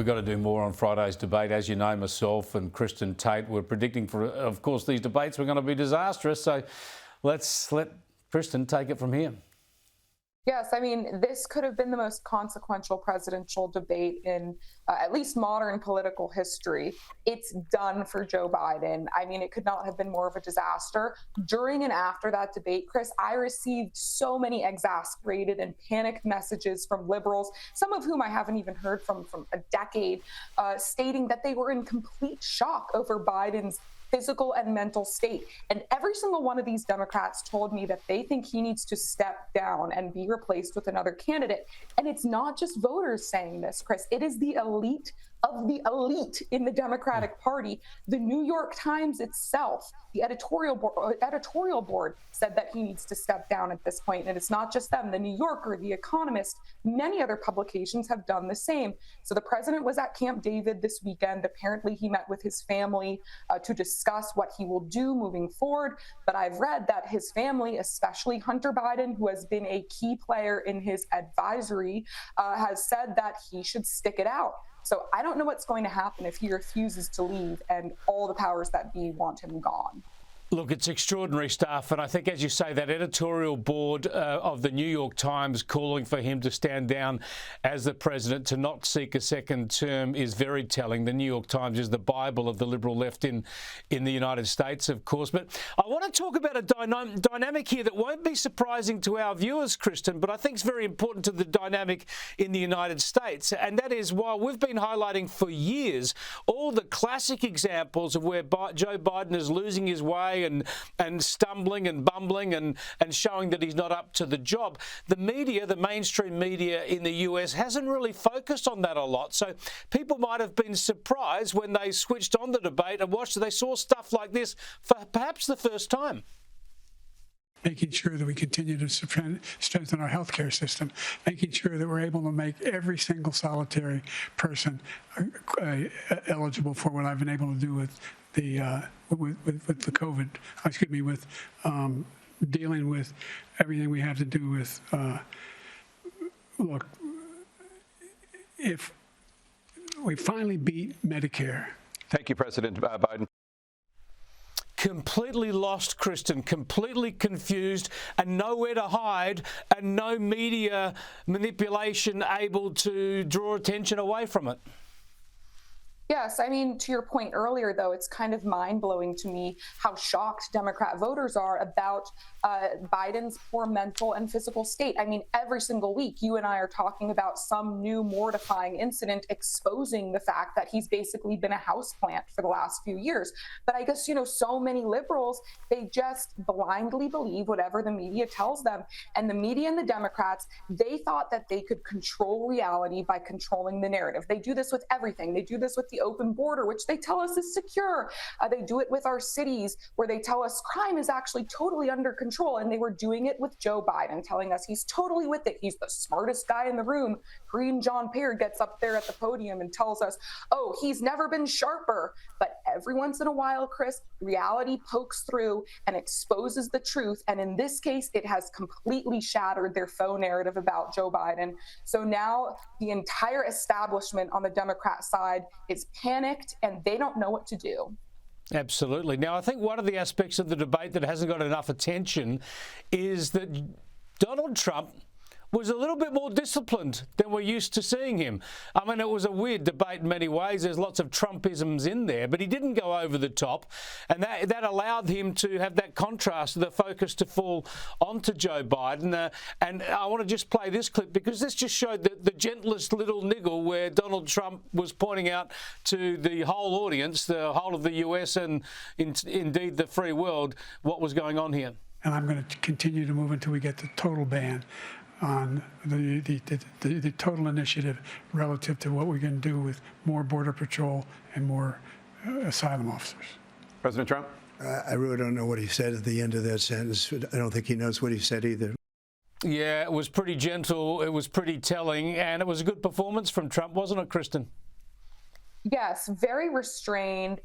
We've got to do more on Friday's debate. As you know, myself and Kristen Tate were predicting for, of course, these debates were going to be disastrous. So let's let Kristen take it from here. Yes, I mean, this could have been the most consequential presidential debate in at least modern political history. It's done for Joe Biden. I mean, it could not have been more of a disaster. During and after that debate, Chris, I received so many exasperated and panicked messages from liberals, some of whom I haven't even heard from a decade, stating that they were in complete shock over Biden's physical and mental state. And every single one of these Democrats told me that they think he needs to step down and be replaced with another candidate. And it's not just voters saying this, Chris. It is the elite of the elite in the Democratic Party. The New York Times itself, the editorial board said that he needs to step down at this point. And it's not just them. The New Yorker, The Economist, many other publications have done the same. So the president was at Camp David this weekend. Apparently he met with his family to discuss what he will do moving forward. But I've read that his family, especially Hunter Biden, who has been a key player in his advisory, has said that he should stick it out. So I don't know what's going to happen if he refuses to leave and all the powers that be want him gone. Look, it's extraordinary stuff. And I think, as you say, that editorial board of the New York Times calling for him to stand down as the president, to not seek a second term, is very telling. The New York Times is the Bible of the liberal left in the United States, of course. But I want to talk about a dynamic here that won't be surprising to our viewers, Kristen, but I think it's very important to the dynamic in the United States. And that is, while we've been highlighting for years all the classic examples of where Joe Biden is losing his way and stumbling and bumbling and showing that he's not up to the job, the media, the mainstream media in the US, hasn't really focused on that a lot. So people might have been surprised when they switched on the debate and watched it. They saw stuff like this for perhaps the first time. Making sure that we continue to strengthen our healthcare system, making sure that we're able to make every single solitary person eligible for what I've been able to do with the COVID, with dealing with everything we have to do with, look, if we finally beat Medicare. Thank you, President Biden. Completely lost, Kristen, completely confused and nowhere to hide and no media manipulation able to draw attention away from it. Yes, I mean, to your point earlier, though, it's kind of mind-blowing to me how shocked Democrat voters are about Biden's poor mental and physical state. I mean, every single week, you and I are talking about some new mortifying incident exposing the fact that he's basically been a houseplant for the last few years. But I guess, so many liberals, they just blindly believe whatever the media tells them. And the media and the Democrats, they thought that they could control reality by controlling the narrative. They do this with everything. They do this with the open border, which they tell us is secure. They do it with our cities, where they tell us crime is actually totally under control. And they were doing it with Joe Biden, telling us he's totally with it. He's the smartest guy in the room. Green John Peer gets up there at the podium and tells us, oh, he's never been sharper. But every once in a while, Chris, reality pokes through and exposes the truth. And in this case, it has completely shattered their faux narrative about Joe Biden. So now the entire establishment on the Democrat side is panicked and they don't know what to do. Absolutely. Now, I think one of the aspects of the debate that hasn't got enough attention is that Donald Trump was a little bit more disciplined than we're used to seeing him. I mean, it was a weird debate in many ways. There's lots of Trumpisms in there, but he didn't go over the top. And that allowed him to have that contrast, the focus to fall onto Joe Biden. And I want to just play this clip because this just showed the gentlest little niggle where Donald Trump was pointing out to the whole audience, the whole of the US and indeed the free world, what was going on here. And I'm going to continue to move until we get the total ban on the total initiative relative to what we're going to do with more Border Patrol and more asylum officers. President Trump? I really don't know what he said at the end of that sentence. I don't think he knows what he said either. Yeah, it was pretty gentle. It was pretty telling. And it was a good performance from Trump, wasn't it, Kristen? Yes, very restrained.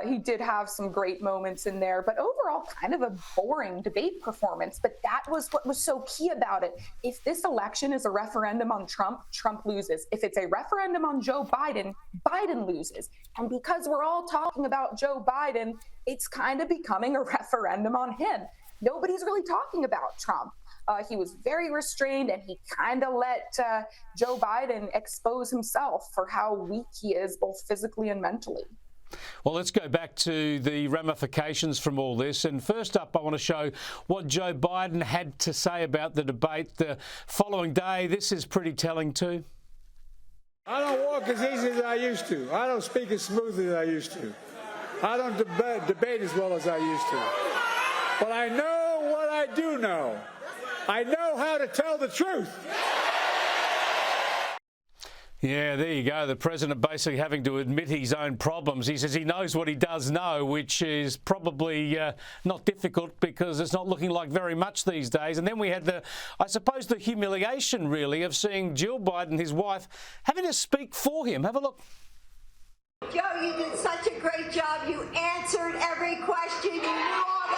He did have some great moments in there, but overall, kind of a boring debate performance. But that was what was so key about it. If this election is a referendum on Trump, Trump loses. If it's a referendum on Joe Biden, Biden loses. And because we're all talking about Joe Biden, it's kind of becoming a referendum on him. Nobody's really talking about Trump. He was very restrained, and he kind of let Joe Biden expose himself for how weak he is, both physically and mentally. Well, let's go back to the ramifications from all this. And first up, I want to show what Joe Biden had to say about the debate the following day. This is pretty telling too. I don't walk as easy as I used to. I don't speak as smoothly as I used to. I don't debate as well as I used to. But I know what I do know. I know how to tell the truth. Yeah, there you go. The president basically having to admit his own problems. He says he knows what he does know, which is probably not difficult because it's not looking like very much these days. And then we had I suppose, the humiliation really of seeing Jill Biden, his wife, having to speak for him. Have a look. Joe, you did such a great job. You answered every question. You knew all the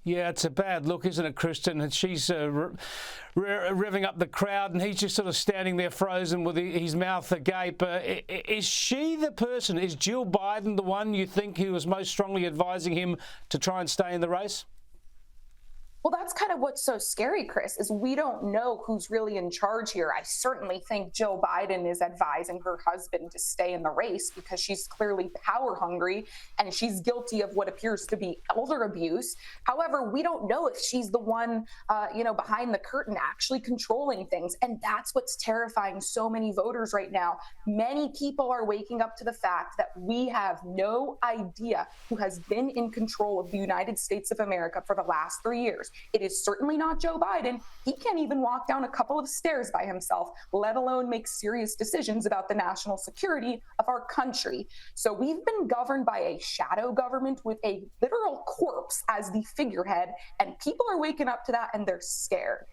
Yeah, it's a bad look, isn't it, Kristen? And she's revving up the crowd, and he's just sort of standing there frozen with his mouth agape. Is she the person? Is Jill Biden the one you think who was most strongly advising him to try and stay in the race? Well, that's kind of what's so scary, Chris, is we don't know who's really in charge here. I certainly think Jill Biden is advising her husband to stay in the race because she's clearly power hungry and she's guilty of what appears to be elder abuse. However, we don't know if she's the one, behind the curtain actually controlling things. And that's what's terrifying so many voters right now. Many people are waking up to the fact that we have no idea who has been in control of the United States of America for the last 3 years. It is certainly not Joe Biden. He can't even walk down a couple of stairs by himself, let alone make serious decisions about the national security of our country. So we've been governed by a shadow government with a literal corpse as the figurehead, and people are waking up to that and they're scared.